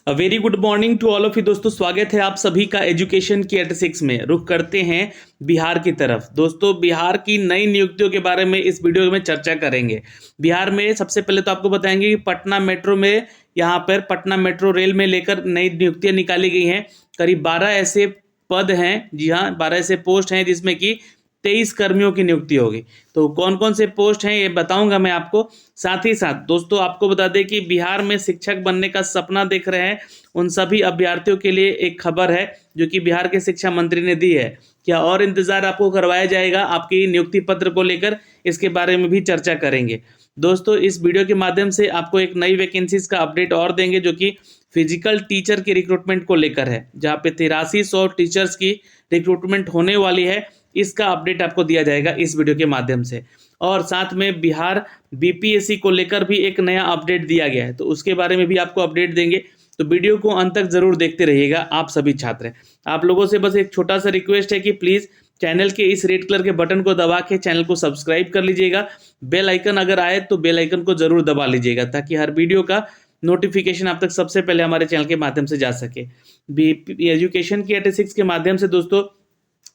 Very good morning to all of you दोस्तों। स्वागत है आप सभी का एजुकेशन की 86 में। रुख करते हैं बिहार की तरफ। दोस्तों, बिहार की नई नियुक्तियों के बारे में इस वीडियो में चर्चा करेंगे। बिहार में सबसे पहले तो आपको बताएंगे कि पटना मेट्रो में, यहाँ पर पटना मेट्रो रेल में लेकर नई नियुक्तियां निकाली गई हैं। करीब 12 ऐसे पद हैं, जी हाँ 12 ऐसे पोस्ट हैं जिसमें कि 23 कर्मियों की नियुक्ति होगी। तो कौन कौन से पोस्ट हैं ये बताऊंगा मैं आपको। साथ ही साथ दोस्तों आपको बता दें कि बिहार में शिक्षक बनने का सपना देख रहे हैं उन सभी अभ्यर्थियों के लिए एक खबर है जो कि बिहार के शिक्षा मंत्री ने दी है। क्या और इंतजार आपको करवाया जाएगा आपकी नियुक्ति पत्र को लेकर, इसके बारे में भी चर्चा करेंगे। दोस्तों, इस वीडियो के माध्यम से आपको एक नई वैकेंसीज का अपडेट और देंगे जो कि फिजिकल टीचर की रिक्रूटमेंट को लेकर है, जहाँ पे 8300 टीचर्स की रिक्रूटमेंट होने वाली है। इसका अपडेट आपको दिया जाएगा इस वीडियो के माध्यम से। और साथ में बिहार बीपीएससी को लेकर भी एक नया अपडेट दिया गया है, तो उसके बारे में भी आपको अपडेट देंगे। तो वीडियो को अंत तक जरूर देखते रहिएगा आप सभी छात्र। आप लोगों से बस एक छोटा सा रिक्वेस्ट है कि प्लीज़ चैनल के इस रेड कलर के बटन को दबा के चैनल को सब्सक्राइब कर लीजिएगा। बेल आइकन अगर आए तो बेल आइकन को जरूर दबा लीजिएगा ताकि हर वीडियो का नोटिफिकेशन आप तक सबसे पहले हमारे चैनल के माध्यम से जा सके। एजुकेशन की 86 के माध्यम से दोस्तों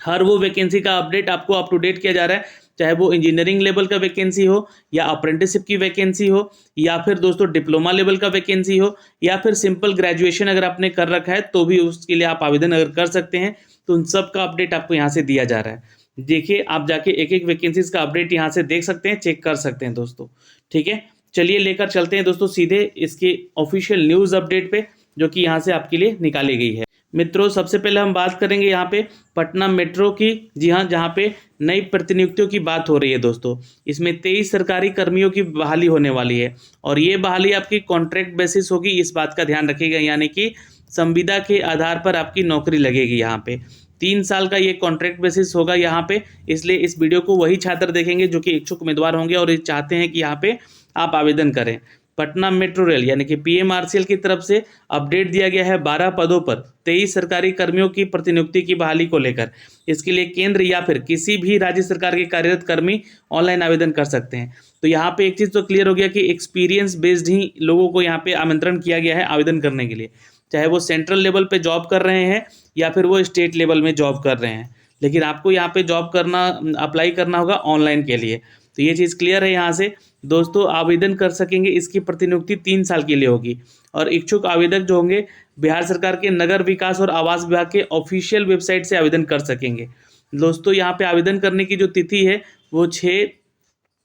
हर वो वैकेंसी का अपडेट आपको अप टू डेट किया जा रहा है, चाहे वो इंजीनियरिंग लेवल का वैकेंसी हो या अप्रेंटिसशिप की वैकेंसी हो या फिर दोस्तों डिप्लोमा लेवल का वैकेंसी हो या फिर सिंपल ग्रेजुएशन अगर आपने कर रखा है तो भी उसके लिए आप आवेदन अगर कर सकते हैं। तो उन सब का अपडेट आपको यहाँ से दिया जा रहा है। देखिए, आप जाके एक एक वैकेंसीज का अपडेट यहाँ से देख सकते हैं, चेक कर सकते हैं दोस्तों। ठीक है, चलिए लेकर चलते हैं दोस्तों सीधे इसके ऑफिशियल न्यूज़ अपडेट पे जो कि यहाँ से आपके लिए निकाली गई है। मित्रों, सबसे पहले हम बात करेंगे यहाँ पे पटना मेट्रो की। जी हाँ, जहाँ पे नई प्रतिनियुक्तियों की बात हो रही है दोस्तों। इसमें 23 सरकारी कर्मियों की बहाली होने वाली है और ये बहाली आपकी कॉन्ट्रैक्ट बेसिस होगी, इस बात का ध्यान रखिएगा। यानी कि संविदा के आधार पर आपकी नौकरी लगेगी। यहाँ पे 3 साल का ये कॉन्ट्रैक्ट बेसिस होगा यहाँ पे। इसलिए इस वीडियो को वही छात्र देखेंगे जो कि इच्छुक उम्मीदवार होंगे और ये चाहते हैं कि यहाँ पे आप आवेदन करें। पटना मेट्रो रेल यानी कि पीएमआरसीएल की तरफ से अपडेट दिया गया है 12 पदों पर 23 सरकारी कर्मियों की प्रतिनियुक्ति की बहाली को लेकर। इसके लिए केंद्र या फिर किसी भी राज्य सरकार के कार्यरत कर्मी ऑनलाइन आवेदन कर सकते हैं। तो यहाँ पे एक चीज़ तो क्लियर हो गया कि एक्सपीरियंस बेस्ड ही लोगों को यहाँ पे आमंत्रण किया गया है आवेदन करने के लिए, चाहे वो सेंट्रल लेवल पे जॉब कर रहे हैं या फिर वो स्टेट लेवल में जॉब कर रहे हैं। लेकिन आपको यहाँ पे जॉब करना, अप्लाई करना होगा ऑनलाइन के लिए। तो ये चीज़ क्लियर है। यहाँ से दोस्तों आवेदन कर सकेंगे। इसकी प्रतिनियुक्ति 3 साल के लिए होगी और इच्छुक आवेदक जो होंगे बिहार सरकार के नगर विकास और आवास विभाग के ऑफिशियल वेबसाइट से आवेदन कर सकेंगे। दोस्तों यहाँ पे आवेदन करने की जो तिथि है वो 6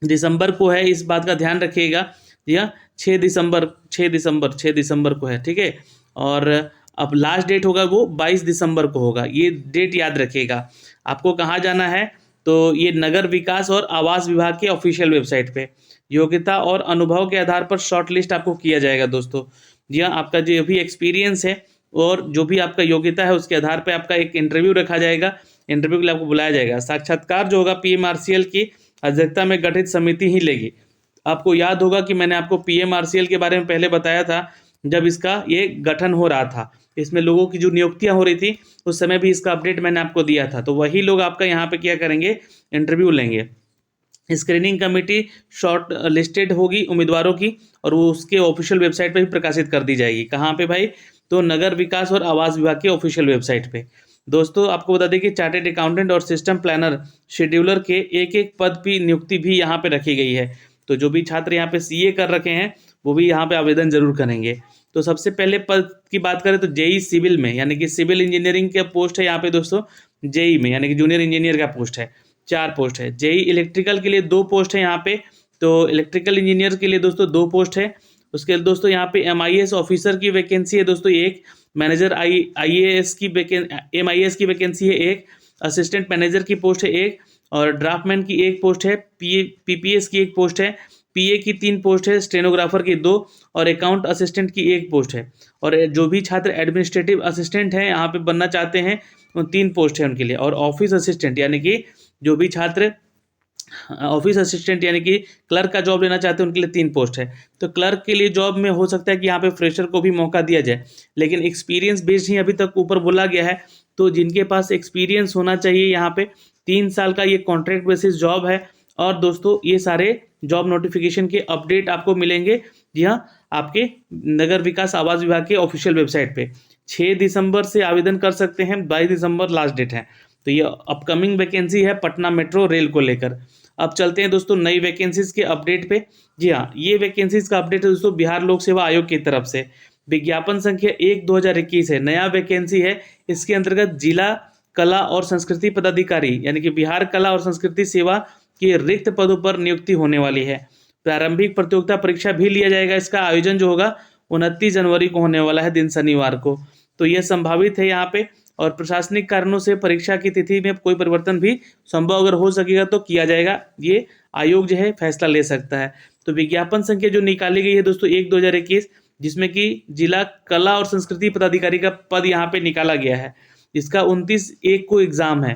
दिसंबर को है, इस बात का ध्यान रखिएगा। जी हाँ, 6 दिसंबर को है। ठीक है, और अब लास्ट डेट होगा वो 22 दिसंबर को होगा। ये डेट याद रखिएगा। आपको कहाँ जाना है तो ये नगर विकास और आवास विभाग के ऑफिशियल वेबसाइट पे योग्यता और अनुभव के आधार पर शॉर्ट लिस्ट आपको किया जाएगा दोस्तों। जी हाँ, आपका जो भी एक्सपीरियंस है और जो भी आपका योग्यता है उसके आधार पे आपका एक इंटरव्यू रखा जाएगा। इंटरव्यू के लिए आपको बुलाया जाएगा। साक्षात्कार जो होगा पीएमआरसीएल की अध्यक्षता में गठित समिति ही लेगी। आपको याद होगा कि मैंने आपको पीएमआरसीएल के बारे में पहले बताया था जब इसका ये गठन हो रहा था। इसमें लोगों की जो नियुक्तियां हो रही थी उस समय भी इसका अपडेट मैंने आपको दिया था। तो वही लोग आपका यहाँ पे क्या करेंगे, इंटरव्यू लेंगे। स्क्रीनिंग कमेटी शॉर्ट लिस्टेड होगी उम्मीदवारों की और वो उसके ऑफिशियल वेबसाइट पर भी प्रकाशित कर दी जाएगी। कहाँ पे भाई, तो नगर विकास और आवास विभाग के ऑफिशियल वेबसाइट पे। दोस्तों आपको बता दें कि चार्टेड अकाउंटेंट और सिस्टम प्लानर शेड्यूलर के एक एक पद की नियुक्ति भी यहाँ पे रखी गई है। तो जो भी छात्र यहाँ पे सीए कर रखे हैं वो भी यहाँ पे आवेदन जरूर करेंगे। तो सबसे पहले पद की बात करें तो जेई सिविल में, यानी कि सिविल इंजीनियरिंग का पोस्ट है यहाँ पे दोस्तों। जेई में यानी कि जूनियर इंजीनियर का पोस्ट है, 4 पोस्ट है। जेई इलेक्ट्रिकल के लिए 2 पोस्ट है यहाँ पे। तो इलेक्ट्रिकल इंजीनियर के लिए दोस्तों 2 पोस्ट है। उसके लिए दोस्तों यहाँ पे MIS ऑफिसर की वैकेंसी है दोस्तों 1, मैनेजर IAS की MIS की वैकेंसी है 1, असिस्टेंट मैनेजर की पोस्ट है 1 और ड्राफ्टमैन की 1 पोस्ट है। PPS की 1 पोस्ट है। PA की 3 पोस्ट है, स्टेनोग्राफर की 2 और अकाउंट असिस्टेंट की 1 पोस्ट है। और जो भी छात्र एडमिनिस्ट्रेटिव असिस्टेंट हैं यहाँ पे बनना चाहते हैं उन 3 पोस्ट है उनके लिए। और ऑफिस असिस्टेंट यानी कि जो भी छात्र ऑफिस असिस्टेंट यानी कि क्लर्क का जॉब लेना चाहते हैं उनके लिए 3 पोस्ट है। तो क्लर्क के लिए जॉब में हो सकता है कि यहाँ पे फ्रेशर को भी मौका दिया जाए, लेकिन एक्सपीरियंस बेस्ड ही अभी तक ऊपर बोला गया है। तो जिनके पास एक्सपीरियंस होना चाहिए यहाँ पे 3 साल का ये कॉन्ट्रैक्ट बेसिस जॉब है। और दोस्तों ये सारे जॉब नोटिफिकेशन के अपडेट आपको मिलेंगे। जी हाँ, आपके नगर विकास आवास विभाग के ऑफिशियल वेबसाइट पे। 6 दिसंबर से आवेदन कर सकते हैं, 22 दिसंबर लास्ट डेट है। तो ये अपकमिंग वैकेंसी है पटना मेट्रो रेल को लेकर। अब चलते हैं दोस्तों नई वैकेंसीज के अपडेट पे। जी हाँ, ये वैकेंसीज का अपडेट है दोस्तों बिहार लोक सेवा आयोग की तरफ से। विज्ञापन संख्या 1/2021 है, नया वैकेंसी है। इसके अंतर्गत जिला कला और संस्कृति पदाधिकारी यानी कि बिहार कला और संस्कृति सेवा के रिक्त पदों पर नियुक्ति होने वाली है। प्रारंभिक प्रतियोगिता परीक्षा भी लिया जाएगा। इसका आयोजन जो होगा 29 जनवरी को होने वाला है, दिन शनिवार को। तो यह संभावित है यहाँ पे, और प्रशासनिक कारणों से परीक्षा की तिथि में कोई परिवर्तन भी संभव अगर हो सकेगा तो किया जाएगा। ये आयोग जो है फैसला ले सकता है। तो विज्ञापन संख्या जो निकाली गई है दोस्तों 1/2021, जिसमें कि जिला कला और संस्कृति पदाधिकारी का पद यहाँ पे निकाला गया है। इसका 29/1 को एग्जाम है।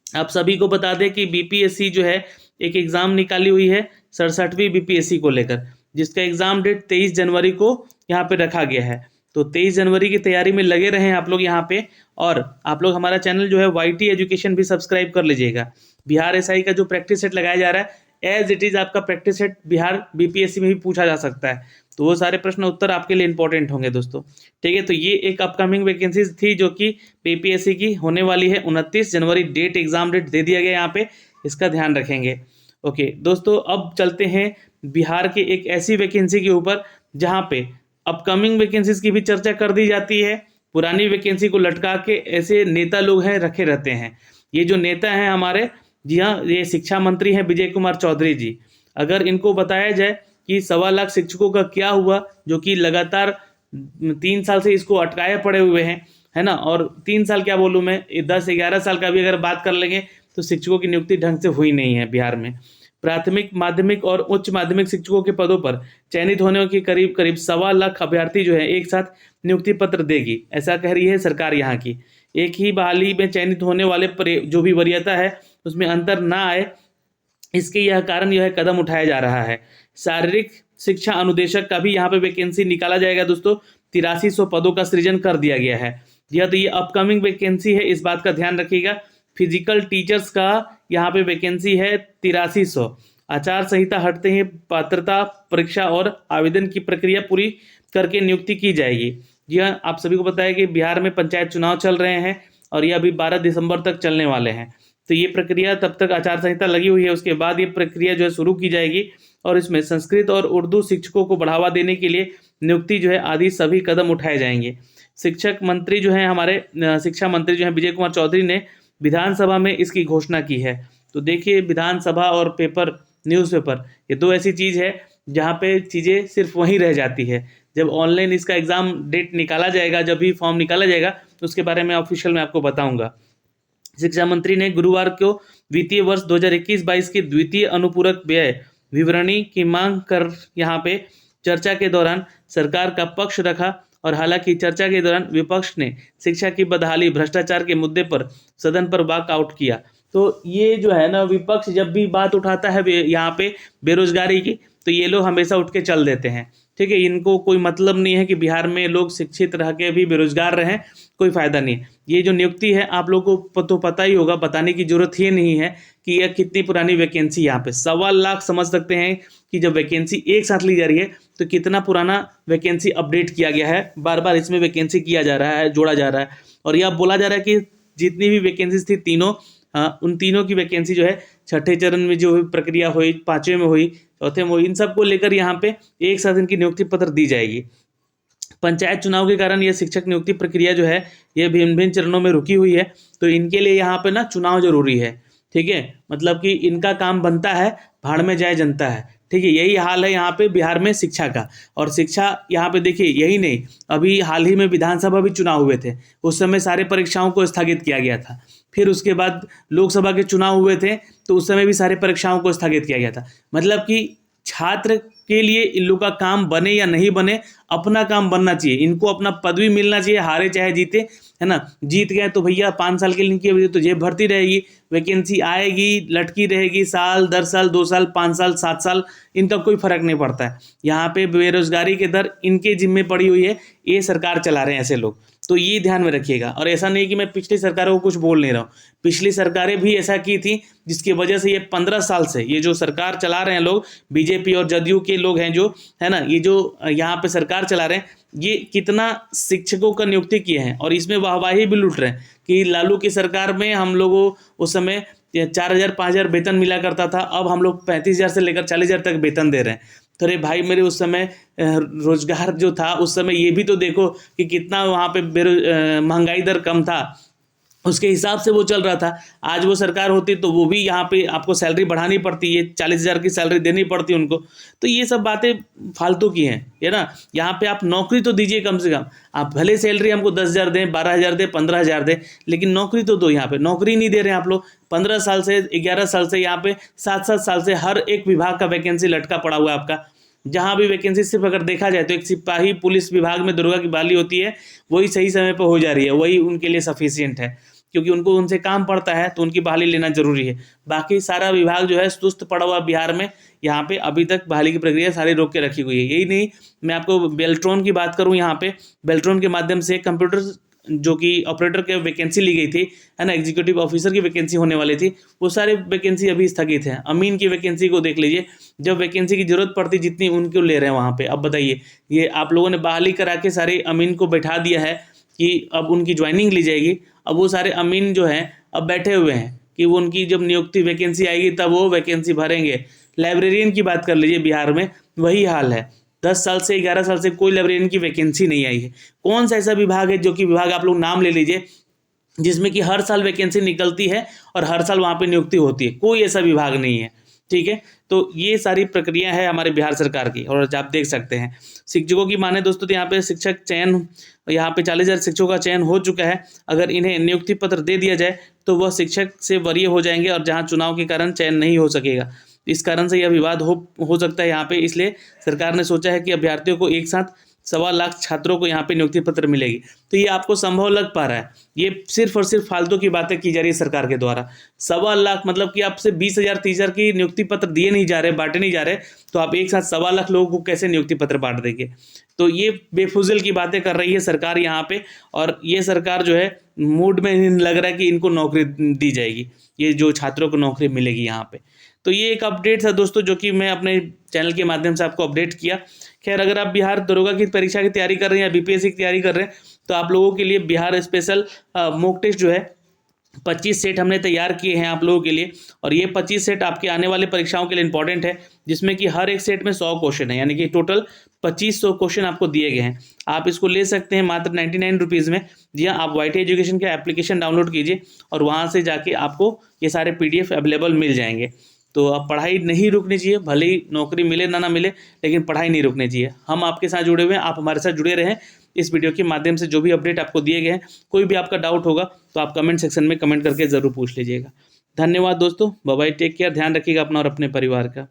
आप सभी को बता दें कि बीपीएससी जो है एक एग्जाम निकाली हुई है 67वीं बीपीएससी को लेकर, जिसका एग्जाम डेट 23 जनवरी को यहाँ पे रखा गया है। तो 23 जनवरी की तैयारी में लगे रहें आप लोग यहाँ पे, और आप लोग हमारा चैनल जो है वाईटी एजुकेशन भी सब्सक्राइब कर लीजिएगा। बिहार एसआई का जो प्रैक्टिस सेट लगाया जा रहा है एज इट इज आपका प्रैक्टिस सेट बिहार बीपीएससी में भी पूछा जा सकता है। तो वो सारे प्रश्न उत्तर आपके लिए इंपॉर्टेंट होंगे दोस्तों। ठीक है, तो ये एक अपकमिंग वैकेंसीज थी जो कि बीपीएससी की होने वाली है। 29 जनवरी डेट, एग्जाम डेट दे दिया गया यहाँ पे, इसका ध्यान रखेंगे। ओके दोस्तों, अब चलते हैं बिहार के एक ऐसी वैकेंसी के ऊपर जहाँ पे अपकमिंग वैकेंसीज की भी चर्चा कर दी जाती है। पुरानी वैकेंसी को लटका के ऐसे नेता लोग हैं रखे रहते हैं। ये जो नेता हैं हमारे, जी हाँ, ये शिक्षा मंत्री हैं विजय कुमार चौधरी जी। अगर इनको बताया जाए कि 1.25 लाख शिक्षकों का क्या हुआ, जो कि लगातार 3 साल से इसको अटकाए पड़े हुए हैं, है ना, और 3 साल क्या बोलूँ मैं, 10-11 साल का भी अगर बात कर लेंगे तो शिक्षकों की नियुक्ति ढंग से हुई नहीं है बिहार में। प्राथमिक, माध्यमिक और उच्च माध्यमिक शिक्षकों के पदों पर चयनित होने के करीब 1.25 लाख अभ्यर्थी जो है एक साथ नियुक्ति पत्र देगी, ऐसा कह रही है सरकार यहाँ की। एक ही बहाली में चयनित होने वाले जो भी वरीयता है उसमें अंतर ना आए, इसके यह कारण यह कदम उठाया जा रहा है। शारीरिक शिक्षा अनुदेशक का भी यहाँ पे वैकेंसी निकाला जाएगा दोस्तों। 8300 पदों का सृजन कर दिया गया है। यह तो ये अपकमिंग वैकेंसी है, इस बात का ध्यान रखिएगा। फिजिकल टीचर्स का यहाँ पे वैकेंसी है 8300। आचार संहिता हटते ही पात्रता परीक्षा और आवेदन की प्रक्रिया पूरी करके नियुक्ति की जाएगी। जी हाँ, आप सभी को पता है कि बिहार में पंचायत चुनाव चल रहे हैं और ये अभी 12 दिसंबर तक चलने वाले हैं। तो ये प्रक्रिया, तब तक आचार संहिता लगी हुई है, उसके बाद ये प्रक्रिया जो है शुरू की जाएगी, और इसमें संस्कृत और उर्दू शिक्षकों को बढ़ावा देने के लिए नियुक्ति जो है आदि सभी कदम उठाए जाएंगे। शिक्षक मंत्री जो है हमारे, शिक्षा मंत्री जो है विजय कुमार चौधरी ने विधानसभा में इसकी घोषणा की है। तो देखिए, विधानसभा और पेपर, न्यूज़पेपर, ये दो ऐसी चीज़ है जहाँ पे चीज़ें सिर्फ वहीं रह जाती है। जब ऑनलाइन इसका एग्ज़ाम डेट निकाला जाएगा, जब भी फॉर्म निकाला जाएगा, तो उसके बारे में ऑफिशियल में आपको बताऊंगा। शिक्षा मंत्री ने गुरुवार को वित्तीय वर्ष 2021-22 की द्वितीय अनुपूरक व्यय विवरणी की मांग कर यहाँ पे चर्चा के दौरान सरकार का पक्ष रखा, और हालांकि चर्चा के दौरान विपक्ष ने शिक्षा की बदहाली, भ्रष्टाचार के मुद्दे पर सदन पर वॉकआउट किया। तो ये जो है ना, विपक्ष जब भी बात उठाता है यहाँ पे बेरोजगारी की, तो ये लोग हमेशा उठ के चल देते हैं। ठीक है, इनको कोई मतलब नहीं है कि बिहार में लोग शिक्षित रह के भी बेरोजगार रहें, कोई फायदा नहीं। ये जो नियुक्ति है आप लोगों को तो पता ही होगा, बताने की जरूरत ही नहीं है कि यह कितनी पुरानी वैकेंसी। यहाँ पे 1.25 लाख समझ सकते हैं कि जब वैकेंसी एक साथ ली जा रही है तो कितना पुराना वैकेंसी अपडेट किया गया है, बार बार इसमें वैकेंसी किया जा रहा है, जोड़ा जा रहा है। और यह बोला जा रहा है कि जितनी भी वैकेंसीज थी तीनों, उन तीनों की वैकेंसी जो है छठे चरण में जो प्रक्रिया हुई, 5वें में हुई, चौथे में हुई, इन सबको लेकर यहाँ पे एक साथ इनकी नियुक्ति पत्र दी जाएगी। पंचायत चुनाव के कारण यह शिक्षक नियुक्ति प्रक्रिया जो है ये भिन्न भिन्न चरणों में रुकी हुई है। तो इनके लिए यहाँ पे ना चुनाव जरूरी है। ठीक है, मतलब कि इनका काम बनता है, भाड़ में जाए जनता है। ठीक है, यही हाल है यहाँ पे बिहार में शिक्षा का। और शिक्षा यहाँ पे देखिए, यही नहीं, अभी हाल ही में विधानसभा भी चुनाव हुए थे, उस समय सारे परीक्षाओं को स्थगित किया गया था। फिर उसके बाद लोकसभा के चुनाव हुए थे, तो उस समय भी सारे परीक्षाओं को स्थगित किया गया था। मतलब कि छात्र के लिए इन लोग का काम बने या नहीं बने, अपना काम बनना चाहिए, इनको अपना पदवी मिलना चाहिए, हारे चाहे जीते, है ना। जीत गए तो भैया 5 साल के लिए इनकी अवधि तो जेब भरती रहेगी, वैकेंसी आएगी, लटकी रहेगी, साल 10 साल 2 साल 5 साल 7 साल, इनका कोई फर्क नहीं पड़ता है। यहाँ पे बेरोजगारी की दर इनके जिम्मे पड़ी हुई है, ये सरकार चला रहे हैं ऐसे लोग, तो ये ध्यान में रखिएगा। और ऐसा नहीं कि मैं पिछली सरकारों को कुछ बोल नहीं रहा हूँ, पिछली सरकारें भी ऐसा की थी, जिसकी वजह से ये 15 साल से ये जो सरकार चला रहे हैं लोग, बीजेपी और जदयू के लोग हैं जो, है ना, ये जो यहाँ पे सरकार चला रहे हैं, ये कितना शिक्षकों का नियुक्ति किए हैं और इसमें वाहवाही भी लूट रहे हैं कि लालू की सरकार में हम लोगों उस समय 4,000 5,000 वेतन मिला करता था, अब हम लोग 35,000 से लेकर 40,000 तक वेतन दे रहे हैं। तो अरे भाई मेरे, उस समय रोजगार जो था उस समय, ये भी तो देखो कि कितना वहाँ पे महंगाई दर कम था, उसके हिसाब से वो चल रहा था। आज वो सरकार होती तो वो भी यहाँ पे आपको सैलरी बढ़ानी पड़ती है, 40,000 की सैलरी देनी पड़ती है उनको। तो ये सब बातें फालतू की हैं, है ना। यहाँ पे आप नौकरी तो दीजिए कम से कम, आप भले सैलरी हमको 10,000 दें, 12,000 दें, 15,000 दें, लेकिन नौकरी तो दो। यहाँ पे नौकरी नहीं दे रहे हैं आप लोग। 15 साल से 11 साल से यहाँ पे 7-7 साल से हर एक विभाग का वैकेंसी लटका पड़ा हुआ है आपका। जहाँ भी वैकेंसी सिर्फ अगर देखा जाए तो एक सिपाही पुलिस विभाग में दुर्गा की बहाली होती है, वही सही समय पर हो जा रही है, वही उनके लिए सफिशियंट है, क्योंकि उनको उनसे काम पड़ता है तो उनकी बहाली लेना जरूरी है। बाकी सारा विभाग जो है सुस्त पड़ा हुआ बिहार में, यहाँ पे अभी तक बहाली की प्रक्रिया सारी रोक के रखी हुई है। यही नहीं, मैं आपको बेल्ट्रॉन की बात करूँ, यहाँ पे बेल्ट्रॉन के माध्यम से कंप्यूटर जो कि ऑपरेटर के वैकेंसी ली गई थी, है ना, एग्जीक्यूटिव ऑफिसर की वैकेंसी होने वाली थी, वो सारे वैकेंसी अभी स्थगित है। अमीन की वैकेंसी को देख लीजिए, जब वैकेंसी की जरूरत पड़ती जितनी उनको ले रहे हैं वहाँ पे। अब बताइए, ये आप लोगों ने बहाली करा के सारे अमीन को बैठा दिया है कि अब उनकी ज्वाइनिंग ली जाएगी। अब वो सारे अमीन जो हैं अब बैठे हुए हैं कि वो उनकी जब नियुक्ति वैकेंसी आएगी तब वो वैकेंसी भरेंगे। लाइब्रेरियन की बात कर लीजिए, बिहार में वही हाल है, 10 साल से 11 साल से कोई लाइब्रेरियन की वैकेंसी नहीं आई है। कौन सा ऐसा विभाग है, जो कि विभाग आप लोग नाम ले लीजिए, जिसमें कि हर साल वैकेंसी निकलती है और हर साल वहाँ पे नियुक्ति होती है? कोई ऐसा विभाग नहीं है, ठीक है। तो ये सारी प्रक्रिया है हमारे बिहार सरकार की, और आप देख सकते हैं शिक्षकों की माने दोस्तों, तो यहाँ पे शिक्षक चयन, यहाँ पे 40,000 शिक्षकों का चयन हो चुका है। अगर इन्हें नियुक्ति पत्र दे दिया जाए तो वह शिक्षक से वरीय हो जाएंगे, और जहाँ चुनाव के कारण चयन नहीं हो सकेगा, इस कारण से यह विवाद हो सकता है यहाँ पे। इसलिए सरकार ने सोचा है कि अभ्यर्थियों को एक साथ 1.25 लाख छात्रों को यहाँ पे नियुक्ति पत्र मिलेगी। तो ये आपको संभव लग पा रहा है? ये सिर्फ और सिर्फ फालतू की बातें की जा रही है सरकार के द्वारा। 1.25 लाख मतलब कि आपसे 20,000 30,000 की नियुक्ति पत्र दिए नहीं जा रहे, बांटे नहीं जा रहे, तो आप एक साथ 1.25 लाख लोगों को कैसे नियुक्ति पत्र बांट देंगे? तो ये बेफुजिल की बातें कर रही है सरकार यहाँ पे, और ये सरकार जो है मूड में लग रहा है कि इनको नौकरी दी जाएगी, ये जो छात्रों को नौकरी मिलेगी यहाँ पे। तो ये एक अपडेट था दोस्तों, जो कि मैं अपने चैनल के माध्यम से आपको अपडेट किया। खैर, अगर आप बिहार दरोगा की परीक्षा की तैयारी कर रहे हैं या बीपीएससी की तैयारी कर रहे हैं, तो आप लोगों के लिए बिहार स्पेशल मॉक टेस्ट जो है 25 सेट हमने तैयार किए हैं आप लोगों के लिए, और ये 25 सेट आपके आने वाले परीक्षाओं के लिए इंपॉर्टेंट है, जिसमें कि हर एक सेट में 100 क्वेश्चन है, यानी कि टोटल 2500 क्वेश्चन आपको दिए गए हैं। आप इसको ले सकते हैं मात्र 99 रुपीज़ में। जी हाँ, आप YT एजुकेशन का एप्लीकेशन डाउनलोड कीजिए और वहाँ से जाके आपको ये सारे PDF अवेलेबल मिल जाएंगे। तो अब पढ़ाई नहीं रुकनी चाहिए, भले ही नौकरी मिले ना मिले, लेकिन पढ़ाई नहीं रुकनी चाहिए। हम आपके साथ जुड़े हुए हैं, आप हमारे साथ जुड़े रहें। इस वीडियो के माध्यम से जो भी अपडेट आपको दिए गए हैं, कोई भी आपका डाउट होगा तो आप कमेंट सेक्शन में कमेंट करके ज़रूर पूछ लीजिएगा। धन्यवाद दोस्तों, बाय बाय, टेक केयर, ध्यान रखिएगा अपना और अपने परिवार का।